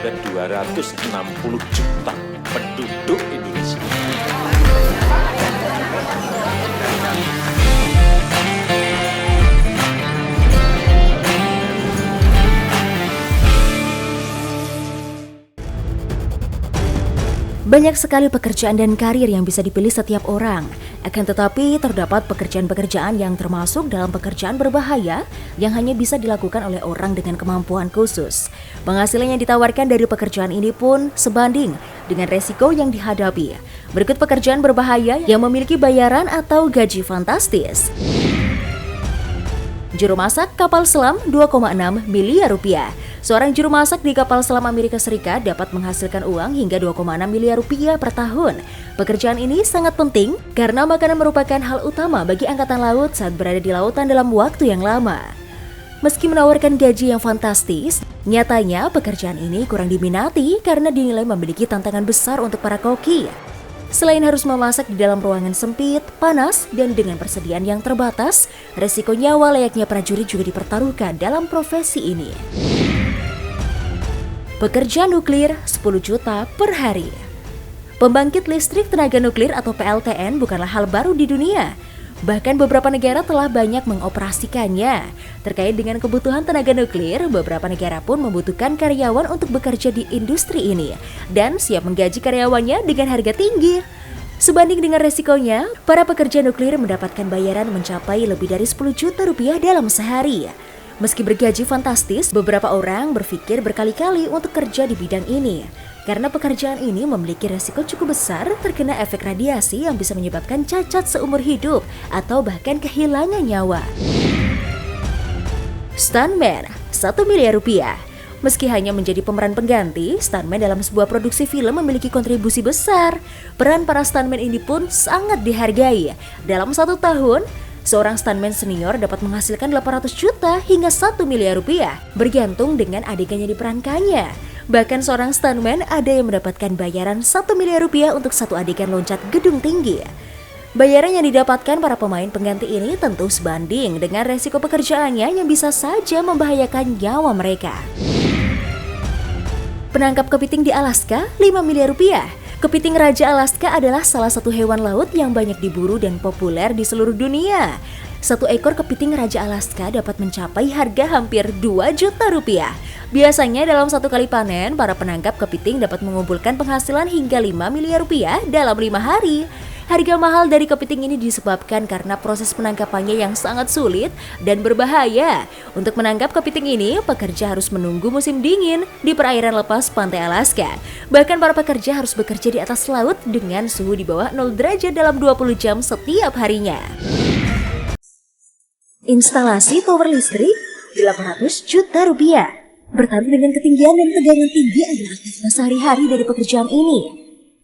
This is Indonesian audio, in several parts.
ada 260 juta penduduk Indonesia. Banyak sekali pekerjaan dan karir yang bisa dipilih setiap orang. Akan tetapi, terdapat pekerjaan-pekerjaan yang termasuk dalam pekerjaan berbahaya yang hanya bisa dilakukan oleh orang dengan kemampuan khusus. Penghasilan yang ditawarkan dari pekerjaan ini pun sebanding dengan resiko yang dihadapi. Berikut pekerjaan berbahaya yang memiliki bayaran atau gaji fantastis. Juru masak kapal selam 2,6 miliar rupiah. Seorang juru masak di kapal selam Amerika Serikat dapat menghasilkan uang hingga 2,6 miliar rupiah per tahun. Pekerjaan ini sangat penting karena makanan merupakan hal utama bagi angkatan laut saat berada di lautan dalam waktu yang lama. Meski menawarkan gaji yang fantastis, nyatanya pekerjaan ini kurang diminati karena dinilai memiliki tantangan besar untuk para koki. Selain harus memasak di dalam ruangan sempit, panas, dan dengan persediaan yang terbatas, resiko nyawa layaknya prajurit juga dipertaruhkan dalam profesi ini. Pekerja nuklir 10 juta per hari. Pembangkit listrik tenaga nuklir atau PLTN bukanlah hal baru di dunia. Bahkan beberapa negara telah banyak mengoperasikannya. Terkait dengan kebutuhan tenaga nuklir, beberapa negara pun membutuhkan karyawan untuk bekerja di industri ini dan siap menggaji karyawannya dengan harga tinggi. Sebanding dengan resikonya, para pekerja nuklir mendapatkan bayaran mencapai lebih dari 10 juta rupiah dalam sehari. Meski bergaji fantastis, beberapa orang berpikir berkali-kali untuk kerja di bidang ini. Karena pekerjaan ini memiliki resiko cukup besar terkena efek radiasi yang bisa menyebabkan cacat seumur hidup atau bahkan kehilangan nyawa. Stuntman 1 miliar rupiah. Meski hanya menjadi pemeran pengganti, stuntman dalam sebuah produksi film memiliki kontribusi besar. Peran para stuntman ini pun sangat dihargai. Dalam 1 tahun, seorang stuntman senior dapat menghasilkan 800 juta hingga 1 miliar rupiah, bergantung dengan adegan yang diperankannya. Bahkan seorang stuntman ada yang mendapatkan bayaran 1 miliar rupiah untuk satu adegan loncat gedung tinggi. Bayaran yang didapatkan para pemain pengganti ini tentu sebanding dengan resiko pekerjaannya yang bisa saja membahayakan nyawa mereka. Penangkap kepiting di Alaska 5 miliar rupiah. Kepiting Raja Alaska adalah salah satu hewan laut yang banyak diburu dan populer di seluruh dunia. Satu ekor kepiting Raja Alaska dapat mencapai harga hampir 2 juta rupiah. Biasanya dalam satu kali panen, para penangkap kepiting dapat mengumpulkan penghasilan hingga 5 miliar rupiah dalam 5 hari. Harga mahal dari kepiting ini disebabkan karena proses penangkapannya yang sangat sulit dan berbahaya. Untuk menangkap kepiting ini, pekerja harus menunggu musim dingin di perairan lepas pantai Alaska. Bahkan para pekerja harus bekerja di atas laut dengan suhu di bawah 0 derajat dalam 20 jam setiap harinya. Instalasi tower listrik 800 juta rupiah. Bertarung dengan ketinggian dan tegangan tinggi adalah aktivitas sehari-hari dari pekerjaan ini.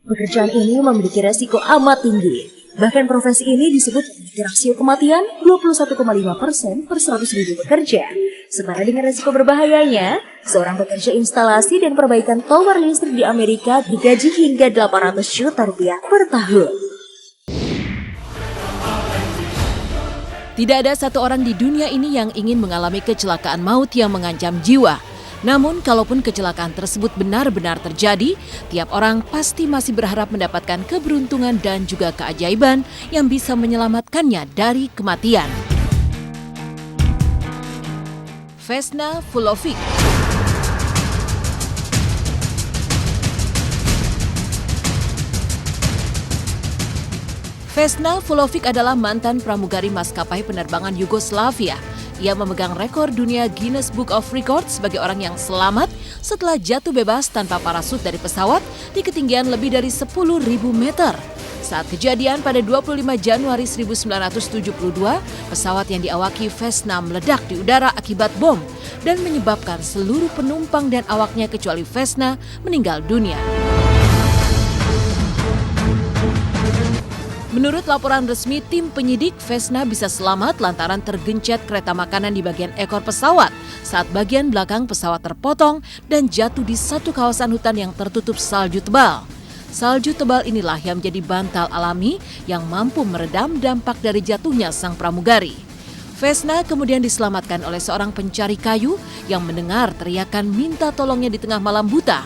Pekerjaan ini memiliki resiko amat tinggi. Bahkan profesi ini disebut memiliki rasio kematian 21,5% per 100.000 pekerja. Setara dengan resiko berbahayanya, seorang pekerja instalasi dan perbaikan tower listrik di Amerika digaji hingga 800 juta rupiah per tahun. Tidak ada satu orang di dunia ini yang ingin mengalami kecelakaan maut yang mengancam jiwa. Namun, kalaupun kecelakaan tersebut benar-benar terjadi, tiap orang pasti masih berharap mendapatkan keberuntungan dan juga keajaiban yang bisa menyelamatkannya dari kematian. Vesna Vulovic. Vesna Vulovic adalah mantan pramugari maskapai penerbangan Yugoslavia. Ia memegang rekor dunia Guinness Book of Records sebagai orang yang selamat setelah jatuh bebas tanpa parasut dari pesawat di ketinggian lebih dari 10.000 meter. Saat kejadian pada 25 Januari 1972, pesawat yang diawaki Vesna meledak di udara akibat bom dan menyebabkan seluruh penumpang dan awaknya kecuali Vesna meninggal dunia. Menurut laporan resmi tim penyidik, Vesna bisa selamat lantaran tergencet kereta makanan di bagian ekor pesawat saat bagian belakang pesawat terpotong dan jatuh di satu kawasan hutan yang tertutup salju tebal. Salju tebal inilah yang menjadi bantal alami yang mampu meredam dampak dari jatuhnya sang pramugari. Vesna kemudian diselamatkan oleh seorang pencari kayu yang mendengar teriakan minta tolongnya di tengah malam buta.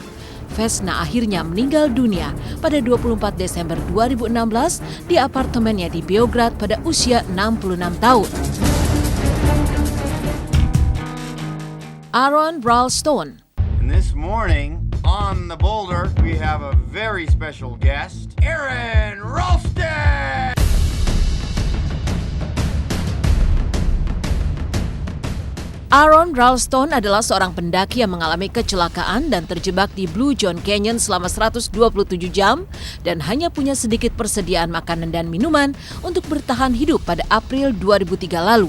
Vesna akhirnya meninggal dunia pada 24 Desember 2016 di apartemennya di Beograd pada usia 66 tahun. Aaron Ralston. And this morning on the Boulder, we have a very special guest, Aaron Ralston! Aaron Ralston adalah seorang pendaki yang mengalami kecelakaan dan terjebak di Blue John Canyon selama 127 jam dan hanya punya sedikit persediaan makanan dan minuman untuk bertahan hidup pada April 2003 lalu.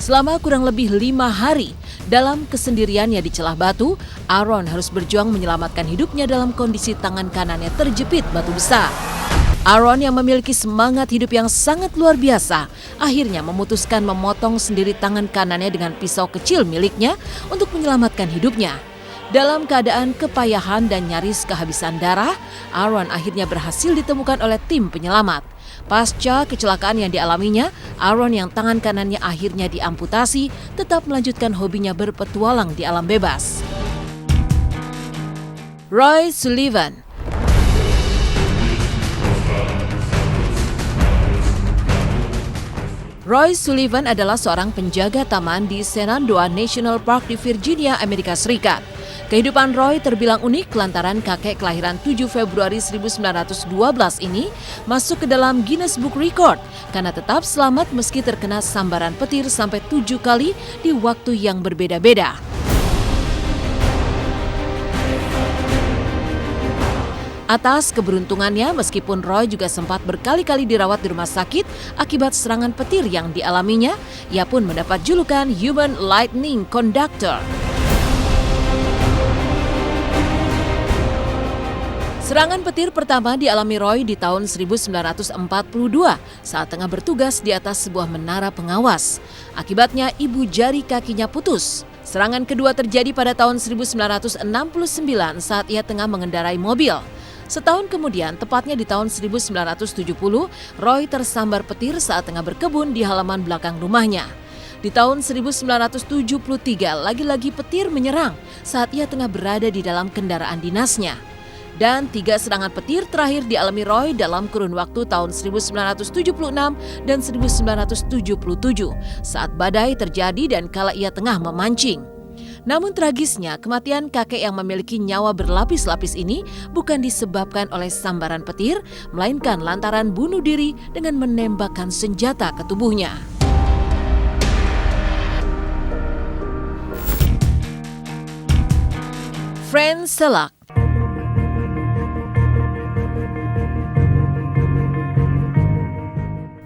Selama kurang lebih 5 hari, dalam kesendiriannya di celah batu, Aaron harus berjuang menyelamatkan hidupnya dalam kondisi tangan kanannya terjepit batu besar. Aaron yang memiliki semangat hidup yang sangat luar biasa, akhirnya memutuskan memotong sendiri tangan kanannya dengan pisau kecil miliknya untuk menyelamatkan hidupnya. Dalam keadaan kepayahan dan nyaris kehabisan darah, Aaron akhirnya berhasil ditemukan oleh tim penyelamat. Pasca kecelakaan yang dialaminya, Aaron yang tangan kanannya akhirnya diamputasi tetap melanjutkan hobinya berpetualang di alam bebas. Roy Sullivan. Roy Sullivan adalah seorang penjaga taman di Shenandoah National Park di Virginia, Amerika Serikat. Kehidupan Roy terbilang unik lantaran kakek kelahiran 7 Februari 1912 ini masuk ke dalam Guinness Book Record karena tetap selamat meski terkena sambaran petir sampai 7 kali di waktu yang berbeda-beda. Atas keberuntungannya, meskipun Roy juga sempat berkali-kali dirawat di rumah sakit akibat serangan petir yang dialaminya, ia pun mendapat julukan Human Lightning Conductor. Serangan petir pertama dialami Roy di tahun 1942 saat tengah bertugas di atas sebuah menara pengawas. Akibatnya ibu jari kakinya putus. Serangan kedua terjadi pada tahun 1969 saat ia tengah mengendarai mobil. Setahun kemudian, tepatnya di tahun 1970, Roy tersambar petir saat tengah berkebun di halaman belakang rumahnya. Di tahun 1973, lagi-lagi petir menyerang saat ia tengah berada di dalam kendaraan dinasnya. Dan 3 serangan petir terakhir dialami Roy dalam kurun waktu tahun 1976 dan 1977 saat badai terjadi dan kala ia tengah memancing. Namun tragisnya, kematian kakek yang memiliki nyawa berlapis-lapis ini bukan disebabkan oleh sambaran petir, melainkan lantaran bunuh diri dengan menembakkan senjata ke tubuhnya. Frank Selak.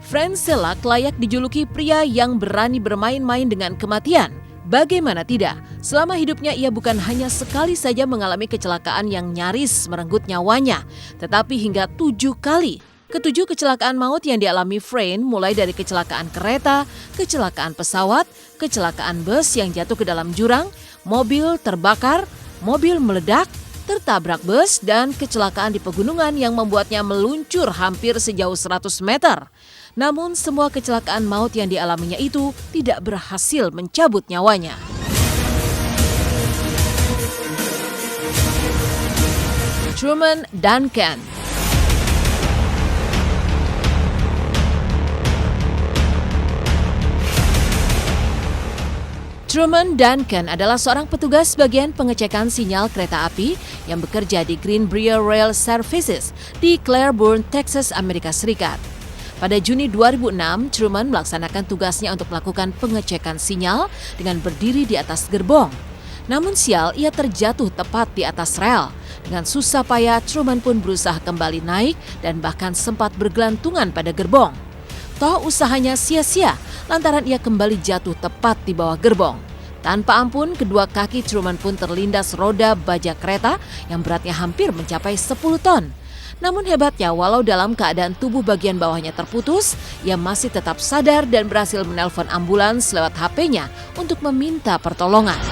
Frank Selak layak dijuluki pria yang berani bermain-main dengan kematian. Bagaimana tidak, selama hidupnya ia bukan hanya sekali saja mengalami kecelakaan yang nyaris merenggut nyawanya, tetapi hingga 7 kali. Ketujuh kecelakaan maut yang dialami Frank mulai dari kecelakaan kereta, kecelakaan pesawat, kecelakaan bus yang jatuh ke dalam jurang, mobil terbakar, mobil meledak, tertabrak bus, dan kecelakaan di pegunungan yang membuatnya meluncur hampir sejauh 100 meter. Namun semua kecelakaan maut yang dialaminya itu tidak berhasil mencabut nyawanya. Truman Duncan. Truman Duncan adalah seorang petugas bagian pengecekan sinyal kereta api yang bekerja di Greenbrier Rail Services di Claiborne, Texas, Amerika Serikat. Pada Juni 2006, Truman melaksanakan tugasnya untuk melakukan pengecekan sinyal dengan berdiri di atas gerbong. Namun sial, ia terjatuh tepat di atas rel. Dengan susah payah, Truman pun berusaha kembali naik dan bahkan sempat bergelantungan pada gerbong. Toh usahanya sia-sia lantaran ia kembali jatuh tepat di bawah gerbong. Tanpa ampun, kedua kaki Truman pun terlindas roda baja kereta yang beratnya hampir mencapai 10 ton. Namun hebatnya, walau dalam keadaan tubuh bagian bawahnya terputus, ia masih tetap sadar dan berhasil menelpon ambulans lewat HP-nya untuk meminta pertolongan.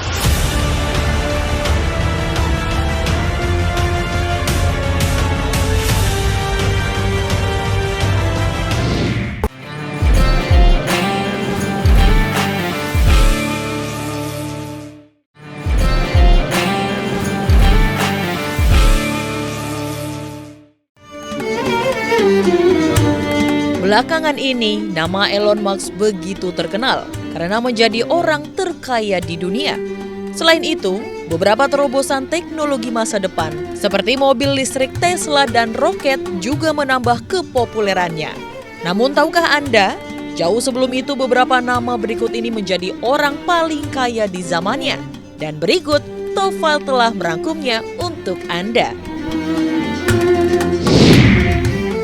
belakangan ini nama Elon Musk begitu terkenal karena menjadi orang terkaya di dunia. Selain itu, beberapa terobosan teknologi masa depan seperti mobil listrik Tesla dan roket juga menambah kepopulerannya. Namun tahukah Anda, jauh sebelum itu beberapa nama berikut ini menjadi orang paling kaya di zamannya. Dan berikut top 5 telah merangkumnya untuk Anda.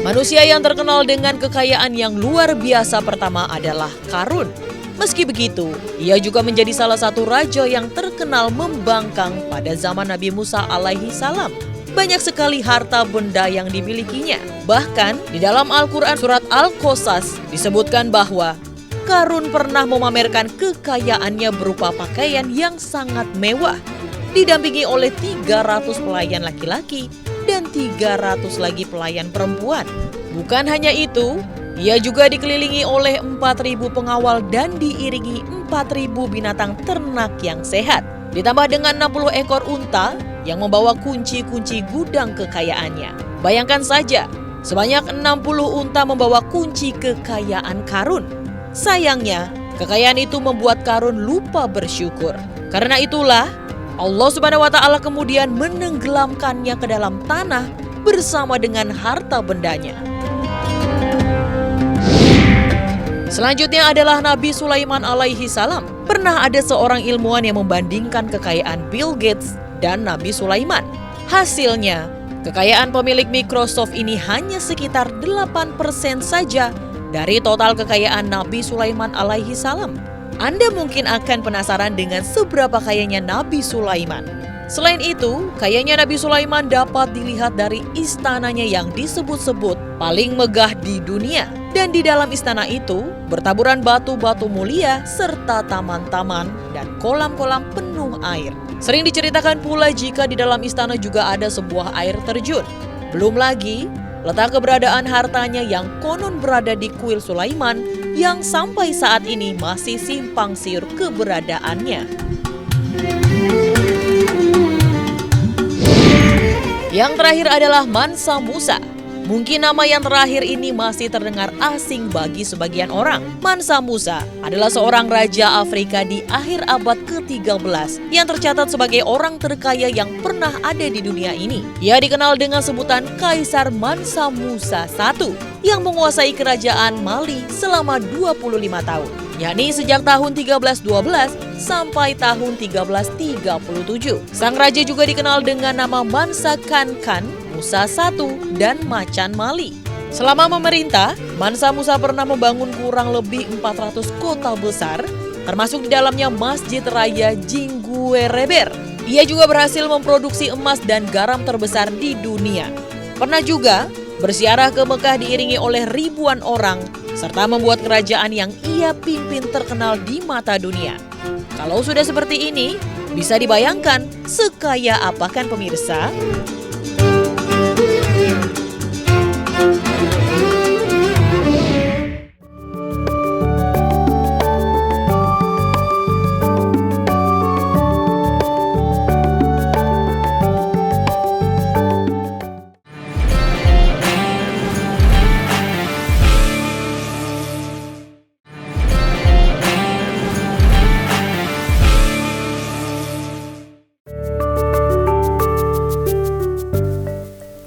Manusia yang terkenal dengan kekayaan yang luar biasa pertama adalah Qarun. Meski begitu, ia juga menjadi salah satu raja yang terkenal membangkang pada zaman Nabi Musa alaihi salam. Banyak sekali harta benda yang dimilikinya. Bahkan di dalam Al-Quran surat Al-Qasas disebutkan bahwa Qarun pernah memamerkan kekayaannya berupa pakaian yang sangat mewah, didampingi oleh 300 pelayan laki-laki dan 300 lagi pelayan perempuan. Bukan hanya itu, ia juga dikelilingi oleh 4.000 pengawal dan diiringi 4.000 binatang ternak yang sehat. Ditambah dengan 60 ekor unta yang membawa kunci-kunci gudang kekayaannya. Bayangkan saja, sebanyak 60 unta membawa kunci kekayaan Qarun. Sayangnya, kekayaan itu membuat Qarun lupa bersyukur. Karena itulah, Allah Subhanahu wa Ta'ala kemudian menenggelamkannya ke dalam tanah bersama dengan harta bendanya. Selanjutnya adalah Nabi Sulaiman alaihi salam. Pernah ada seorang ilmuwan yang membandingkan kekayaan Bill Gates dan Nabi Sulaiman. Hasilnya, kekayaan pemilik Microsoft ini hanya sekitar 8% saja dari total kekayaan Nabi Sulaiman alaihi salam. Anda mungkin akan penasaran dengan seberapa kayanya Nabi Sulaiman. Selain itu, kayanya Nabi Sulaiman dapat dilihat dari istananya yang disebut-sebut paling megah di dunia. Dan di dalam istana itu bertaburan batu-batu mulia serta taman-taman dan kolam-kolam penuh air. Sering diceritakan pula jika di dalam istana juga ada sebuah air terjun. Belum lagi letak keberadaan hartanya yang konon berada di kuil Sulaiman yang sampai saat ini masih simpang siur keberadaannya. Yang terakhir adalah Mansa Musa. Mungkin nama yang terakhir ini masih terdengar asing bagi sebagian orang. Mansa Musa adalah seorang raja Afrika di akhir abad ke-13 yang tercatat sebagai orang terkaya yang pernah ada di dunia ini. Ia dikenal dengan sebutan Kaisar Mansa Musa I yang menguasai kerajaan Mali selama 25 tahun, yakni sejak tahun 1312 sampai tahun 1337. Sang raja juga dikenal dengan nama Mansa Kankan, Musa I, dan Macan Mali. Selama memerintah, Mansa Musa pernah membangun kurang lebih 400 kota besar, termasuk di dalamnya Masjid Raya Jingguereber. Ia juga berhasil memproduksi emas dan garam terbesar di dunia. Pernah juga bersiarah ke Mekah diiringi oleh ribuan orang, serta membuat kerajaan yang ia pimpin terkenal di mata dunia. Kalau sudah seperti ini, bisa dibayangkan sekaya apa kan pemirsa?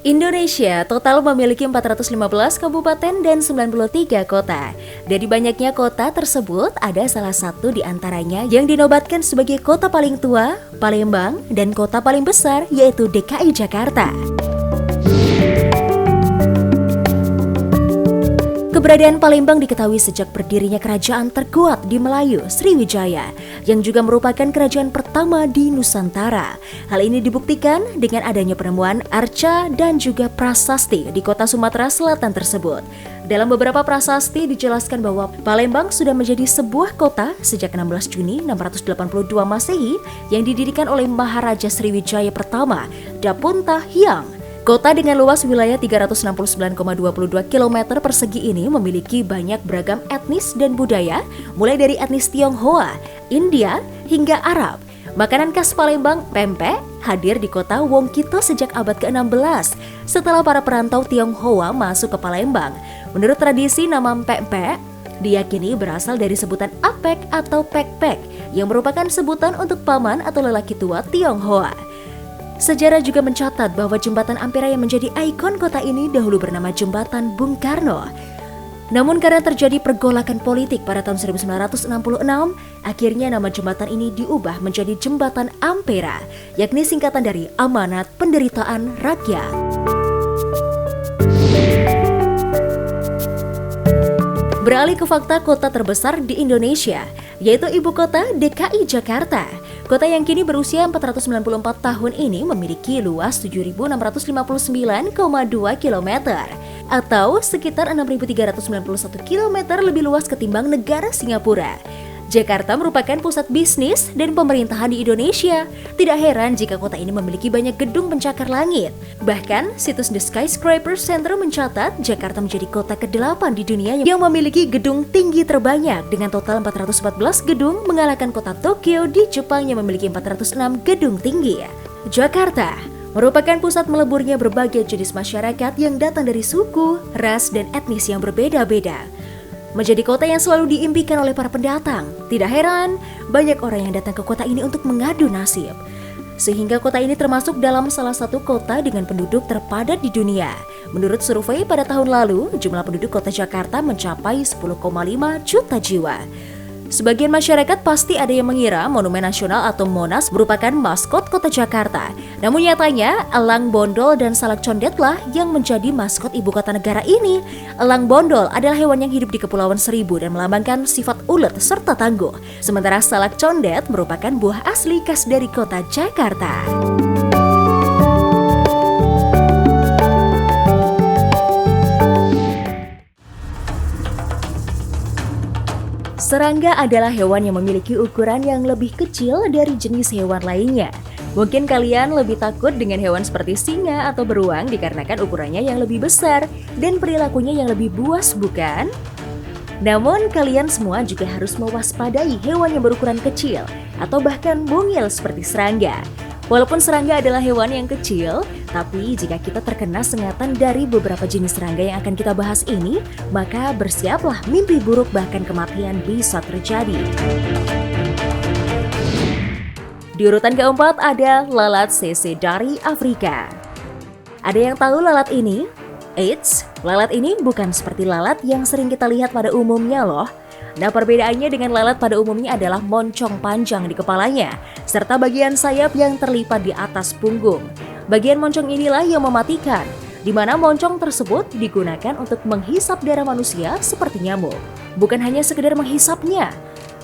Indonesia total memiliki 415 kabupaten dan 93 kota. Dari banyaknya kota tersebut, ada salah satu di antaranya yang dinobatkan sebagai kota paling tua, Palembang, dan kota paling besar yaitu DKI Jakarta. Keberadaan Palembang diketahui sejak berdirinya kerajaan terkuat di Melayu, Sriwijaya, yang juga merupakan kerajaan pertama di Nusantara. Hal ini dibuktikan dengan adanya penemuan arca dan juga prasasti di kota Sumatera Selatan tersebut. Dalam beberapa prasasti dijelaskan bahwa Palembang sudah menjadi sebuah kota sejak 16 Juni 682 Masehi yang didirikan oleh Maharaja Sriwijaya pertama, Dapunta Hyang. Kota dengan luas wilayah 369,22 km persegi ini memiliki banyak beragam etnis dan budaya, mulai dari etnis Tionghoa, India, hingga Arab. Makanan khas Palembang, pempek, hadir di kota Wongkito sejak abad ke-16 setelah para perantau Tionghoa masuk ke Palembang. Menurut tradisi, nama pempek diyakini berasal dari sebutan apek atau pek-pek yang merupakan sebutan untuk paman atau lelaki tua Tionghoa. Sejarah juga mencatat bahwa jembatan Ampera yang menjadi ikon kota ini dahulu bernama Jembatan Bung Karno. Namun karena terjadi pergolakan politik pada tahun 1966, akhirnya nama jembatan ini diubah menjadi Jembatan Ampera, yakni singkatan dari Amanat Penderitaan Rakyat. Beralih ke fakta kota terbesar di Indonesia, yaitu ibu kota DKI Jakarta. Kota yang kini berusia 494 tahun ini memiliki luas 7.659,2 km atau sekitar 6.391 km lebih luas ketimbang negara Singapura. Jakarta merupakan pusat bisnis dan pemerintahan di Indonesia. Tidak heran jika kota ini memiliki banyak gedung pencakar langit. Bahkan, situs The Skyscraper Center mencatat Jakarta menjadi kota ke-8 di dunia yang memiliki gedung tinggi terbanyak dengan total 414 gedung, mengalahkan kota Tokyo di Jepang yang memiliki 406 gedung tinggi. Jakarta merupakan pusat meleburnya berbagai jenis masyarakat yang datang dari suku, ras, dan etnis yang berbeda-beda. Menjadi kota yang selalu diimpikan oleh para pendatang. Tidak heran, banyak orang yang datang ke kota ini untuk mengadu nasib. Sehingga kota ini termasuk dalam salah satu kota dengan penduduk terpadat di dunia. Menurut survei pada tahun lalu, jumlah penduduk kota Jakarta mencapai 10,5 juta jiwa. Sebagian masyarakat pasti ada yang mengira Monumen Nasional atau Monas merupakan maskot kota Jakarta. Namun nyatanya, elang bondol dan salak condetlah yang menjadi maskot ibu kota negara ini. Elang bondol adalah hewan yang hidup di Kepulauan Seribu dan melambangkan sifat ulet serta tangguh. Sementara salak condet merupakan buah asli khas dari kota Jakarta. Serangga adalah hewan yang memiliki ukuran yang lebih kecil dari jenis hewan lainnya. Mungkin kalian lebih takut dengan hewan seperti singa atau beruang dikarenakan ukurannya yang lebih besar dan perilakunya yang lebih buas, bukan? Namun kalian semua juga harus mewaspadai hewan yang berukuran kecil atau bahkan mungil seperti serangga. Walaupun serangga adalah hewan yang kecil, tapi jika kita terkena sengatan dari beberapa jenis serangga yang akan kita bahas ini, maka bersiaplah mimpi buruk bahkan kematian bisa terjadi. Di urutan keempat ada lalat CC dari Afrika. Ada yang tahu lalat ini? Eits, lalat ini bukan seperti lalat yang sering kita lihat pada umumnya loh. Nah, perbedaannya dengan lalat pada umumnya adalah moncong panjang di kepalanya, serta bagian sayap yang terlipat di atas punggung. Bagian moncong inilah yang mematikan, di mana moncong tersebut digunakan untuk menghisap darah manusia seperti nyamuk. Bukan hanya sekedar menghisapnya,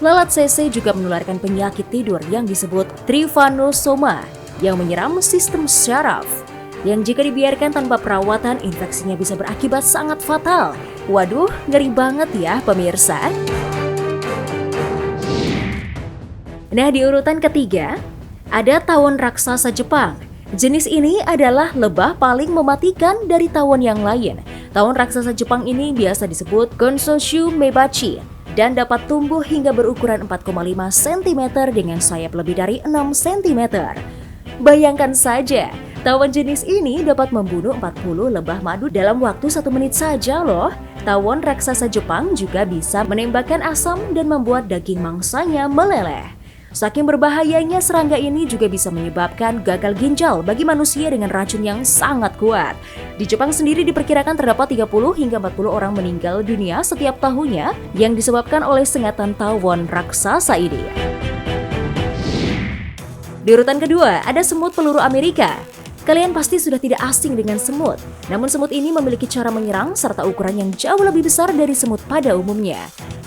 lalat CC juga menularkan penyakit tidur yang disebut trypanosoma yang menyerang sistem syaraf. Yang jika dibiarkan tanpa perawatan, infeksinya bisa berakibat sangat fatal. Waduh, ngeri banget ya pemirsa. Nah, di urutan ketiga, ada tawon raksasa Jepang. Jenis ini adalah lebah paling mematikan dari tawon yang lain. Tawon raksasa Jepang ini biasa disebut Gonsoshu mebachi dan dapat tumbuh hingga berukuran 4,5 cm dengan sayap lebih dari 6 cm. Bayangkan saja, tawon jenis ini dapat membunuh 40 lebah madu dalam waktu 1 menit saja loh. Tawon raksasa Jepang juga bisa menembakkan asam dan membuat daging mangsanya meleleh. Saking berbahayanya, serangga ini juga bisa menyebabkan gagal ginjal bagi manusia dengan racun yang sangat kuat. Di Jepang sendiri diperkirakan terdapat 30 hingga 40 orang meninggal dunia setiap tahunnya yang disebabkan oleh sengatan tawon raksasa ini. Di urutan kedua, ada semut peluru Amerika. Kalian pasti sudah tidak asing dengan semut. Namun semut ini memiliki cara menyerang serta ukuran yang jauh lebih besar dari semut pada umumnya.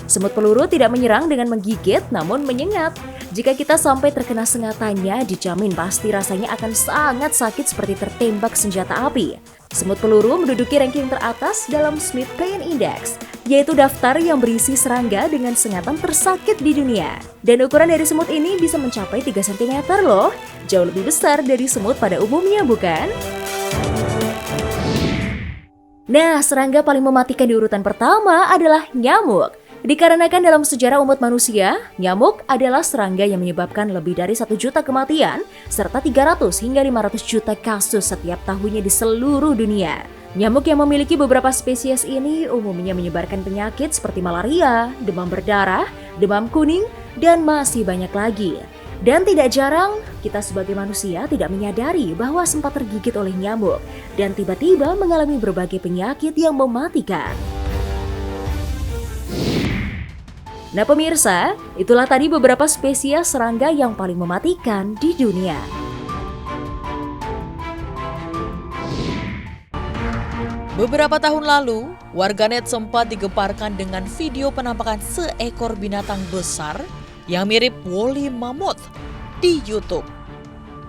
Semut peluru tidak menyerang dengan menggigit, namun menyengat. Jika kita sampai terkena sengatannya, dijamin pasti rasanya akan sangat sakit seperti tertembak senjata api. Semut peluru menduduki ranking teratas dalam Smith Pain Index, yaitu daftar yang berisi serangga dengan sengatan tersakit di dunia. Dan ukuran dari semut ini bisa mencapai 3 cm loh, jauh lebih besar dari semut pada umumnya, bukan? Nah, serangga paling mematikan di urutan pertama adalah nyamuk. Dikarenakan dalam sejarah umat manusia, nyamuk adalah serangga yang menyebabkan lebih dari 1 juta kematian, serta 300 hingga 500 juta kasus setiap tahunnya di seluruh dunia. Nyamuk yang memiliki beberapa spesies ini umumnya menyebarkan penyakit seperti malaria, demam berdarah, demam kuning, dan masih banyak lagi. Dan tidak jarang, kita sebagai manusia tidak menyadari bahwa sempat tergigit oleh nyamuk dan tiba-tiba mengalami berbagai penyakit yang mematikan. Nah pemirsa, itulah tadi beberapa spesies serangga yang paling mematikan di dunia. Beberapa tahun lalu, warganet sempat digemparkan dengan video penampakan seekor binatang besar yang mirip woolly mammoth di YouTube.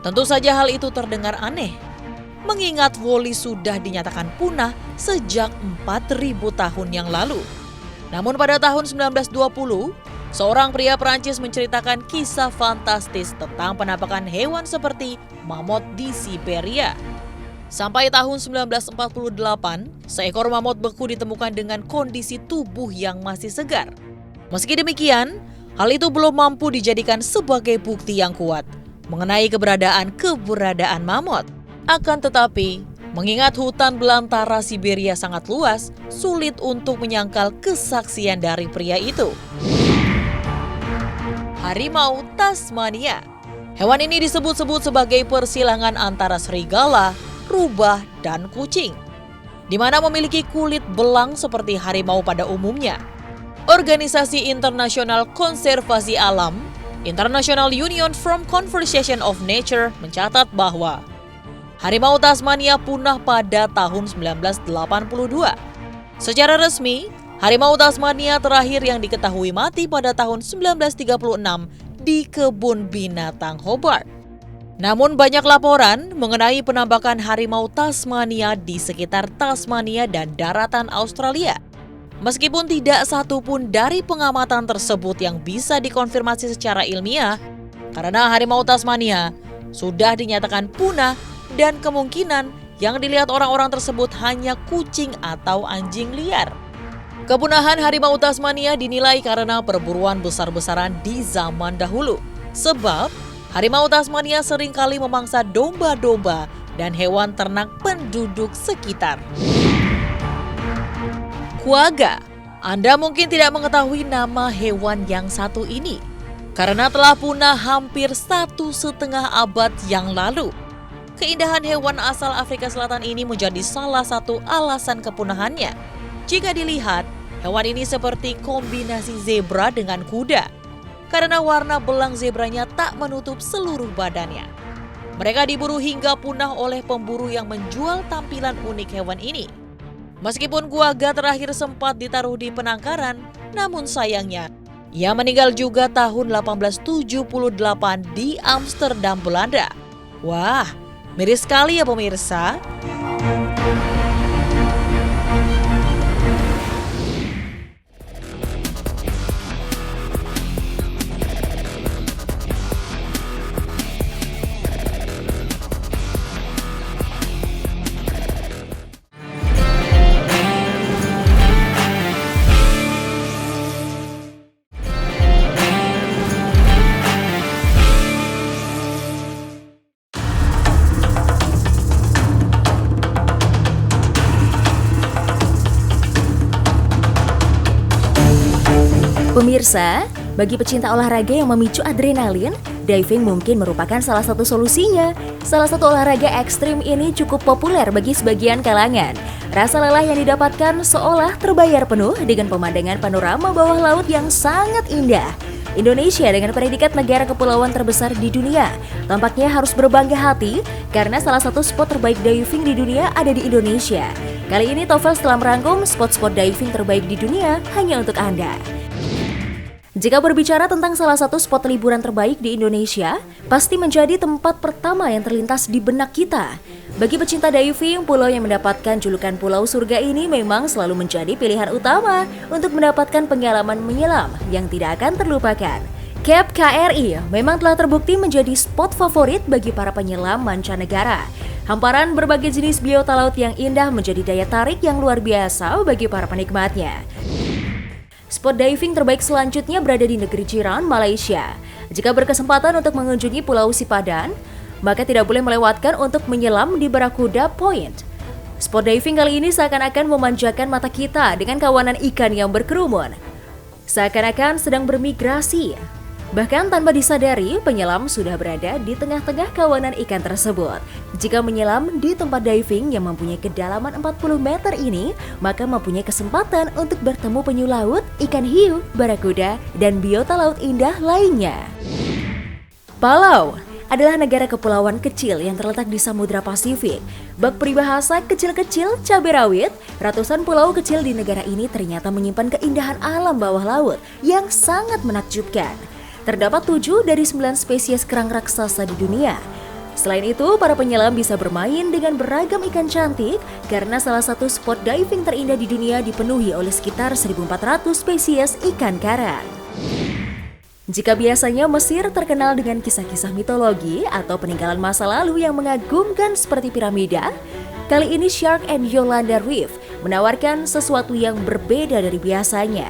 Tentu saja hal itu terdengar aneh, mengingat woolly sudah dinyatakan punah sejak 4.000 tahun yang lalu. Namun pada tahun 1920, seorang pria Perancis menceritakan kisah fantastis tentang penampakan hewan seperti mammoth di Siberia. Sampai tahun 1948, seekor mammoth beku ditemukan dengan kondisi tubuh yang masih segar. Meski demikian, hal itu belum mampu dijadikan sebagai bukti yang kuat mengenai keberadaan mammoth. Akan tetapi, mengingat hutan belantara Siberia sangat luas, sulit untuk menyangkal kesaksian dari pria itu. Harimau Tasmania. Hewan ini disebut-sebut sebagai persilangan antara serigala, rubah, dan kucing, di mana memiliki kulit belang seperti harimau pada umumnya. Organisasi Internasional Konservasi Alam, International Union for Conservation of Nature, mencatat bahwa harimau Tasmania punah pada tahun 1982. Secara resmi, harimau Tasmania terakhir yang diketahui mati pada tahun 1936 di kebun binatang Hobart. Namun banyak laporan mengenai penampakan harimau Tasmania di sekitar Tasmania dan daratan Australia. Meskipun tidak satu pun dari pengamatan tersebut yang bisa dikonfirmasi secara ilmiah, karena harimau Tasmania sudah dinyatakan punah dan kemungkinan yang dilihat orang-orang tersebut hanya kucing atau anjing liar. Kepunahan harimau Tasmania dinilai karena perburuan besar-besaran di zaman dahulu. Sebab harimau Tasmania seringkali memangsa domba-domba dan hewan ternak penduduk sekitar. Quagga. Anda mungkin tidak mengetahui nama hewan yang satu ini karena telah punah hampir 1,5 abad yang lalu. Keindahan hewan asal Afrika Selatan ini menjadi salah satu alasan kepunahannya. Jika dilihat, hewan ini seperti kombinasi zebra dengan kuda, karena warna belang zebranya tak menutup seluruh badannya. Mereka diburu hingga punah oleh pemburu yang menjual tampilan unik hewan ini. Meskipun quagga terakhir sempat ditaruh di penangkaran, namun sayangnya, ia meninggal juga tahun 1878 di Amsterdam, Belanda. Wah, miris sekali ya pemirsa. Pemirsa, bagi pecinta olahraga yang memicu adrenalin, diving mungkin merupakan salah satu solusinya. Salah satu olahraga ekstrim ini cukup populer bagi sebagian kalangan. Rasa lelah yang didapatkan seolah terbayar penuh dengan pemandangan panorama bawah laut yang sangat indah. Indonesia dengan predikat negara kepulauan terbesar di dunia tampaknya harus berbangga hati karena salah satu spot terbaik diving di dunia ada di Indonesia. Kali ini Tovel telah merangkum spot-spot diving terbaik di dunia hanya untuk Anda. Jika berbicara tentang salah satu spot liburan terbaik di Indonesia, pasti menjadi tempat pertama yang terlintas di benak kita. Bagi pecinta diving, pulau yang mendapatkan julukan Pulau Surga ini memang selalu menjadi pilihan utama untuk mendapatkan pengalaman menyelam yang tidak akan terlupakan. Cape KRI memang telah terbukti menjadi spot favorit bagi para penyelam mancanegara. Hamparan berbagai jenis biota laut yang indah menjadi daya tarik yang luar biasa bagi para penikmatnya. Spot diving terbaik selanjutnya berada di negeri jiran, Malaysia. Jika berkesempatan untuk mengunjungi Pulau Sipadan, maka tidak boleh melewatkan untuk menyelam di Barakuda Point. Spot diving kali ini seakan-akan memanjakan mata kita dengan kawanan ikan yang berkerumun. Seakan-akan sedang bermigrasi. Bahkan tanpa disadari, penyelam sudah berada di tengah-tengah kawanan ikan tersebut. Jika menyelam di tempat diving yang mempunyai kedalaman 40 meter ini, maka mempunyai kesempatan untuk bertemu penyu laut, ikan hiu, barakuda, dan biota laut indah lainnya. Palau adalah negara kepulauan kecil yang terletak di Samudra Pasifik. Bak peribahasa kecil-kecil cabai rawit, ratusan pulau kecil di negara ini ternyata menyimpan keindahan alam bawah laut yang sangat menakjubkan. Terdapat 7 dari 9 spesies kerang raksasa di dunia. Selain itu, para penyelam bisa bermain dengan beragam ikan cantik karena salah satu spot diving terindah di dunia dipenuhi oleh sekitar 1.400 spesies ikan karang. Jika biasanya Mesir terkenal dengan kisah-kisah mitologi atau peninggalan masa lalu yang mengagumkan seperti piramida, kali ini Shark and Yolanda Reef menawarkan sesuatu yang berbeda dari biasanya.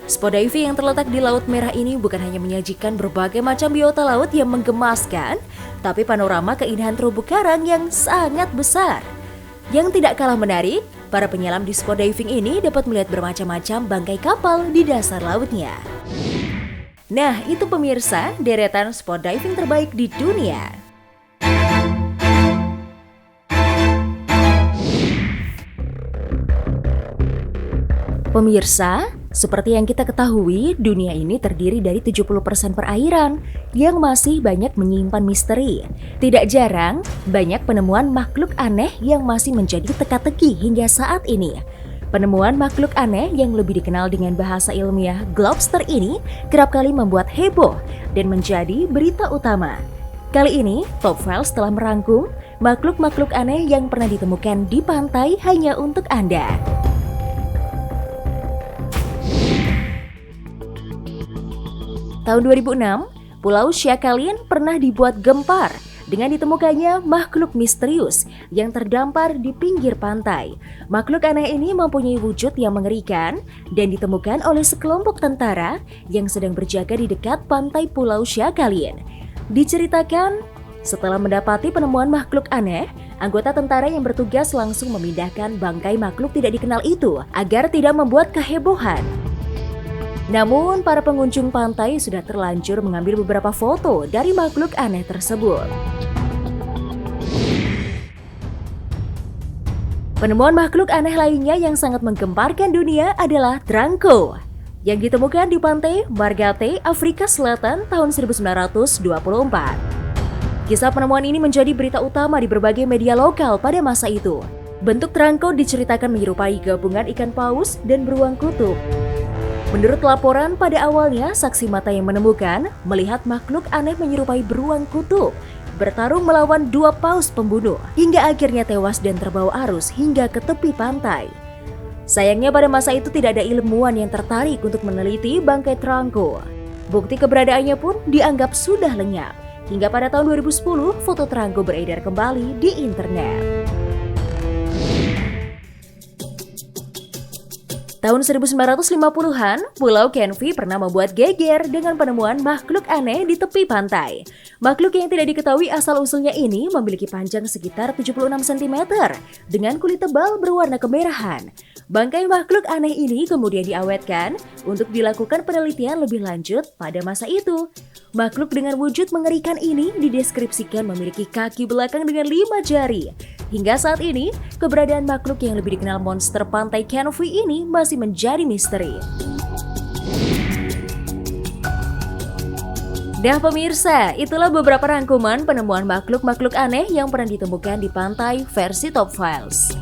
Spot diving yang terletak di Laut Merah ini bukan hanya menyajikan berbagai macam biota laut yang menggemaskan, tapi panorama keindahan terumbu karang yang sangat besar. Yang tidak kalah menarik, para penyelam di spot diving ini dapat melihat bermacam-macam bangkai kapal di dasar lautnya. Nah, itu pemirsa, deretan spot diving terbaik di dunia. Pemirsa, seperti yang kita ketahui, dunia ini terdiri dari 70% perairan yang masih banyak menyimpan misteri. Tidak jarang, banyak penemuan makhluk aneh yang masih menjadi teka-teki hingga saat ini. Penemuan makhluk aneh yang lebih dikenal dengan bahasa ilmiah globster ini kerap kali membuat heboh dan menjadi berita utama. Kali ini, Top Files telah merangkum makhluk-makhluk aneh yang pernah ditemukan di pantai hanya untuk Anda. Tahun 2006, Pulau Sakhalin pernah dibuat gempar dengan ditemukannya makhluk misterius yang terdampar di pinggir pantai. Makhluk aneh ini mempunyai wujud yang mengerikan dan ditemukan oleh sekelompok tentara yang sedang berjaga di dekat pantai Pulau Sakhalin. Diceritakan, setelah mendapati penemuan makhluk aneh, anggota tentara yang bertugas langsung memindahkan bangkai makhluk tidak dikenal itu agar tidak membuat kehebohan. Namun, para pengunjung pantai sudah terlanjur mengambil beberapa foto dari makhluk aneh tersebut. Penemuan makhluk aneh lainnya yang sangat menggemparkan dunia adalah Drangko, yang ditemukan di pantai Margate, Afrika Selatan tahun 1924. Kisah penemuan ini menjadi berita utama di berbagai media lokal pada masa itu. Bentuk Drangko diceritakan menyerupai gabungan ikan paus dan beruang kutub. Menurut laporan, pada awalnya saksi mata yang menemukan melihat makhluk aneh menyerupai beruang kutub bertarung melawan 2 paus pembunuh hingga akhirnya tewas dan terbawa arus hingga ke tepi pantai. Sayangnya pada masa itu tidak ada ilmuwan yang tertarik untuk meneliti bangkai Drangko. Bukti keberadaannya pun dianggap sudah lenyap. Hingga pada tahun 2010, foto Drangko beredar kembali di internet. Tahun 1950-an, Pulau Kenvi pernah membuat geger dengan penemuan makhluk aneh di tepi pantai. Makhluk yang tidak diketahui asal-usulnya ini memiliki panjang sekitar 76 cm dengan kulit tebal berwarna kemerahan. Bangkai makhluk aneh ini kemudian diawetkan untuk dilakukan penelitian lebih lanjut pada masa itu. Makhluk dengan wujud mengerikan ini dideskripsikan memiliki kaki belakang dengan 5 jari. Hingga saat ini, keberadaan makhluk yang lebih dikenal monster pantai Kenvi ini masih menjadi misteri. Nah pemirsa, itulah beberapa rangkuman penemuan makhluk-makhluk aneh yang pernah ditemukan di pantai versi Top Files.